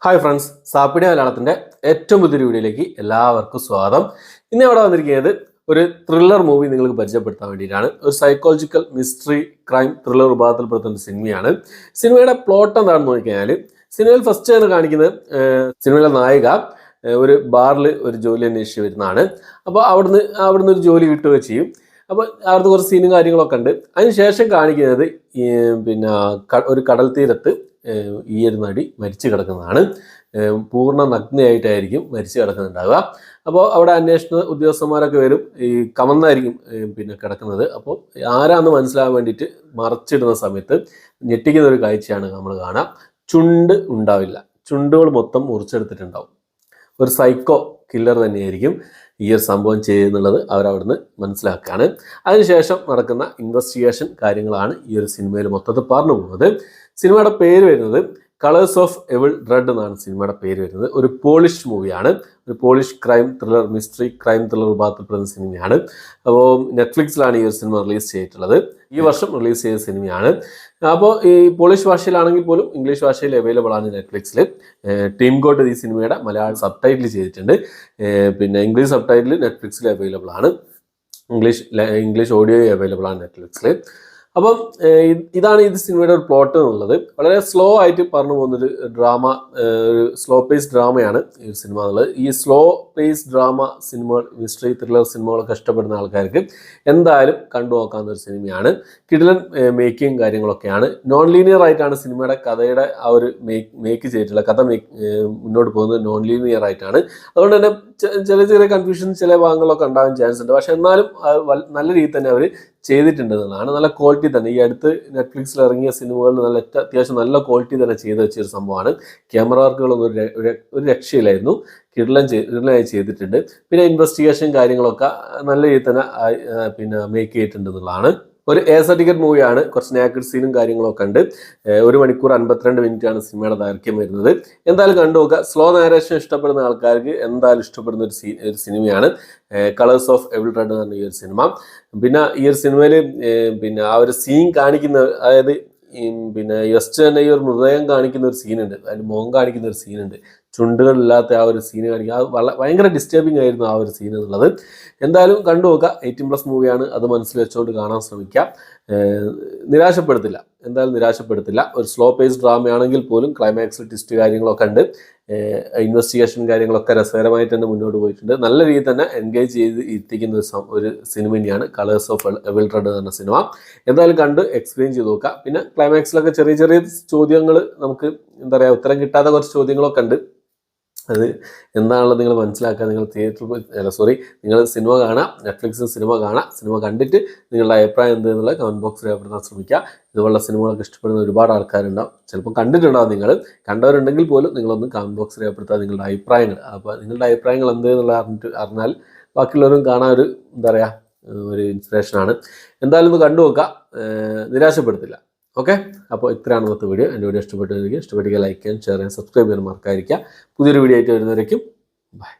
Hi friends, സാപ്പിടി മലയാളത്തിൻ്റെ ഏറ്റവും പുതിയൊരു വീഡിയോയിലേക്ക് എല്ലാവർക്കും സ്വാഗതം. ഇന്ന് ഇവിടെ വന്നിരിക്കുന്നത് ഒരു ത്രില്ലർ മൂവി നിങ്ങൾക്ക് പരിചയപ്പെടുത്താൻ വേണ്ടിയിട്ടാണ്. ഒരു സൈക്കോളജിക്കൽ മിസ്റ്ററി ക്രൈം ത്രില്ലർ വിഭാഗത്തിൽപ്പെടുത്തുന്ന സിനിമയാണ്. സിനിമയുടെ പ്ലോട്ട് എന്താണെന്ന് നോക്കിക്കഴിഞ്ഞാൽ, സിനിമയിൽ ഫസ്റ്റ് ആണ് കാണിക്കുന്നത് സിനിമയിലെ നായിക ഒരു ബാറിൽ ഒരു ജോലി അന്വേഷിച്ച് വരുന്നതാണ്. അപ്പോൾ അവിടുന്ന് ഒരു ജോലി കിട്ടുകയോ ചെയ്യും. അപ്പോൾ അവിടുത്തെ കുറച്ച് സീനും കാര്യങ്ങളൊക്കെ ഉണ്ട്. അതിനുശേഷം കാണിക്കുന്നത് ഒരു കടൽ തീരത്ത് ഈ ഒരു നടി മരിച്ചു കിടക്കുന്നതാണ്. പൂർണ്ണ നഗ്നയായിട്ടായിരിക്കും മരിച്ചു കിടക്കുന്നുണ്ടാവുക. അപ്പോൾ അവിടെ അന്വേഷണ ഉദ്യോഗസ്ഥന്മാരൊക്കെ വരും. ഈ കമന്നായിരിക്കും കിടക്കുന്നത്. അപ്പോൾ ആരാന്ന് മനസ്സിലാകാൻ വേണ്ടിയിട്ട് മറച്ചിടുന്ന സമയത്ത് ഞെട്ടിക്കുന്ന ഒരു കാഴ്ചയാണ് നമ്മൾ കാണാം. ചുണ്ട് ഉണ്ടാവില്ല, ചുണ്ടുകൾ മൊത്തം മുറിച്ചെടുത്തിട്ടുണ്ടാവും. ഒരു സൈക്കോ കില്ലർ തന്നെയായിരിക്കും ഈ ഒരു സംഭവം ചെയ്യുന്നുള്ളത് അവരവിടുന്ന് മനസ്സിലാക്കുകയാണ്. അതിനുശേഷം നടക്കുന്ന ഇൻവെസ്റ്റിഗേഷൻ കാര്യങ്ങളാണ് ഈ ഒരു സിനിമയിൽ മൊത്തത്തിൽ പറഞ്ഞു പോകുന്നത്. സിനിമയുടെ പേര് വരുന്നത് കളേഴ്സ് ഓഫ് എവിൾ ഡ്രെഡ് എന്നാണ് സിനിമയുടെ പേര് വരുന്നത്. ഒരു പോളിഷ് മൂവിയാണ്, ഒരു Polish crime thriller mystery crime thriller വിഭാഗത്തിൽപ്പെടുന്ന സിനിമയാണ്. അപ്പോൾ നെറ്റ്ഫ്ലിക്സിലാണ് ഈ ഒരു സിനിമ റിലീസ് ചെയ്തിട്ടുള്ളത്. ഈ വർഷം റിലീസ് ചെയ്ത സിനിമയാണ്. അപ്പോൾ ഈ പോളിഷ് ഭാഷയിലാണെങ്കിൽ പോലും ഇംഗ്ലീഷ് ഭാഷയിൽ അവൈലബിൾ ആണ് നെറ്റ്ഫ്ലിക്സിൽ. ടീം ഗോട്ട് ഈ സിനിമയുടെ മലയാളം സബ് ടൈറ്റിൽ ചെയ്തിട്ടുണ്ട്. ഇംഗ്ലീഷ് സബ് ടൈറ്റിൽ നെറ്റ്ഫ്ലിക്സിൽ അവൈലബിൾ ആണ്. ഇംഗ്ലീഷ് ഓഡിയോ അവൈലബിൾ ആണ് നെറ്റ്ഫ്ലിക്സിൽ. അപ്പം ഇതാണ് ഇത് സിനിമയുടെ ഒരു പ്ലോട്ട് എന്നുള്ളത്. വളരെ സ്ലോ ആയിട്ട് പറഞ്ഞു പോകുന്നൊരു ഡ്രാമ, ഒരു സ്ലോ പേസ് ഡ്രാമയാണ് ഈ സിനിമ എന്നുള്ളത്. ഈ സ്ലോ പേസ് ഡ്രാമ സിനിമകൾ, മിസ്റ്ററി ത്രില്ലർ സിനിമകളൊക്കെ ഇഷ്ടപ്പെടുന്ന ആൾക്കാർക്ക് എന്തായാലും കണ്ടു നോക്കാവുന്ന ഒരു സിനിമയാണ്. കിടിലൻ മേക്കിങ് കാര്യങ്ങളൊക്കെയാണ്. നോൺ ലീനിയർ ആയിട്ടാണ് സിനിമയുടെ കഥയുടെ ആ ഒരു മേക്ക് ചെയ്തിട്ടുള്ള കഥ മുന്നോട്ട് പോകുന്നത് നോൺ ലീനിയർ ആയിട്ടാണ്. അതുകൊണ്ട് തന്നെ ചെറിയ കൺഫ്യൂഷൻ ചില ഭാഗങ്ങളൊക്കെ ഉണ്ടാകാൻ ചാൻസ് ഉണ്ട്. പക്ഷെ എന്നാലും നല്ല രീതിയിൽ തന്നെ അവർ ചെയ്തിട്ടുണ്ട് എന്നുള്ളതാണ്. നല്ല ക്വാളിറ്റി തന്നെ. ഈ അടുത്ത് നെറ്റ്ഫ്ലിക്സിൽ ഇറങ്ങിയ സിനിമകളിൽ അത്യാവശ്യം നല്ല ക്വാളിറ്റി തന്നെ ചെയ്ത് വെച്ചൊരു സംഭവമാണ്. ക്യാമറ വർക്കുകളൊന്നും ഒരു രക്ഷയിലായിരുന്നു. കിടലായി ചെയ്തിട്ടുണ്ട്. പിന്നെ ഇൻവെസ്റ്റിഗേഷൻ കാര്യങ്ങളൊക്കെ നല്ല രീതിയിൽ തന്നെ മേക്ക് ചെയ്തിട്ടുണ്ട് എന്നുള്ളതാണ്. ഒരു സർട്ടിഫിക്കറ്റ് മൂവിയാണ്. കുറച്ച് നാക്കഡ് സീനും കാര്യങ്ങളൊക്കെ ഉണ്ട്. 1 മണിക്കൂർ 52 മിനിറ്റാണ് സിനിമയുടെ ദൈർഘ്യം വരുന്നത്. എന്തായാലും കണ്ടു നോക്കുക. സ്ലോ നാരേഷൻ ഇഷ്ടപ്പെടുന്ന ആൾക്കാർക്ക് എന്തായാലും ഇഷ്ടപ്പെടുന്ന ഒരു സിനിമയാണ് കളേഴ്സ് ഓഫ് എവിൾ റെഡ് എന്ന് പറഞ്ഞ ഈ ഒരു സിനിമ. പിന്നെ ഈ ഒരു സിനിമയിൽ ആ ഒരു സീൻ കാണിക്കുന്ന, അതായത് ജസ്റ്റ് തന്നെ ഈ ഒരു മൃതദേഹം കാണിക്കുന്ന ഒരു സീനുണ്ട്, അതിന് മുഖം കാണിക്കുന്ന ഒരു സീനുണ്ട്, ചുണ്ടുകളില്ലാത്ത ആ ഒരു സീന് കാണിക്കുക. അത് ഭയങ്കര ഡിസ്റ്റർബിങ് ആയിരുന്നു ആ ഒരു സീൻ എന്നുള്ളത്. എന്തായാലും കണ്ടു നോക്കുക. 18+ മൂവിയാണ്. അത് മനസ്സിൽ വെച്ചുകൊണ്ട് കാണാൻ ശ്രമിക്കാം. നിരാശപ്പെടുത്തില്ല, എന്തായാലും നിരാശപ്പെടുത്തില്ല. ഒരു സ്ലോ പേസ് ഡ്രാമയാണെങ്കിൽ പോലും ക്ലൈമാക്സിൽ ട്വിസ്റ്റ് കാര്യങ്ങളൊക്കെ ഉണ്ട്. ഇൻവെസ്റ്റിഗേഷൻ കാര്യങ്ങളൊക്കെ രസകരമായിട്ട് തന്നെ മുന്നോട്ട് പോയിട്ടുണ്ട്. നല്ല രീതിയിൽ തന്നെ എൻഗേജ് ചെയ്ത് എത്തിക്കുന്ന ഒരു സിനിമ തന്നെയാണ് കളേഴ്സ് ഓഫ് എവിൾ റെഡ് എന്ന സിനിമ. എന്തായാലും കണ്ട് എക്സ്പ്ലെയിൻ ചെയ്ത് നോക്കുക. പിന്നെ ക്ലൈമാക്സിലൊക്കെ ചെറിയ ചെറിയ ചോദ്യങ്ങൾ, നമുക്ക് എന്താ പറയുക, ഉത്തരം കിട്ടാത്ത കുറച്ച് ചോദ്യങ്ങളൊക്കെ ഉണ്ട്. അത് എന്താണുള്ളത് നിങ്ങൾ മനസ്സിലാക്കുക. നിങ്ങൾ സിനിമ കാണാം, നെറ്റ്ഫ്ലിക്സിൽ സിനിമ കാണാം. സിനിമ കണ്ടിട്ട് നിങ്ങളുടെ അഭിപ്രായം എന്തെന്നുള്ള കമൻറ്റ് ബോക്സിൽ രേഖപ്പെടുത്താൻ ശ്രമിക്കുക. ഇതുപോലുള്ള സിനിമകളൊക്കെ ഇഷ്ടപ്പെടുന്ന ഒരുപാട് ആൾക്കാരുണ്ടാവും. ചിലപ്പോൾ കണ്ടിട്ടുണ്ടാവും. നിങ്ങൾ കണ്ടവരുണ്ടെങ്കിൽ പോലും നിങ്ങളൊന്ന് കമൻറ്റ് ബോക്സിൽ രേഖപ്പെടുത്തുക നിങ്ങളുടെ അഭിപ്രായങ്ങൾ. അപ്പോൾ നിങ്ങളുടെ അഭിപ്രായങ്ങൾ എന്തെന്നുള്ള അറിഞ്ഞാൽ ബാക്കിയുള്ളവരും കാണാൻ ഒരു ഇൻസ്പിറേഷനാണ്. എന്തായാലും ഒന്ന് കണ്ടു നോക്കുക. നിരാശപ്പെടുത്തില്ല. ഓക്കെ, അപ്പോൾ ഇത്രയാണ് ഇന്നത്തെ വീഡിയോ. എൻ്റെ വീഡിയോ ഇഷ്ടപ്പെട്ടെങ്കിൽ ലൈക്ക് ചെയ്യാൻ, ഷെയർ ചെയ്യാൻ, സബ്സ്ക്രൈബ് ചെയ്യാൻ മറക്കാതിരിക്കുക. പുതിയൊരു വീഡിയോ ആയിട്ട് വരുന്നവരേക്കും ബൈ.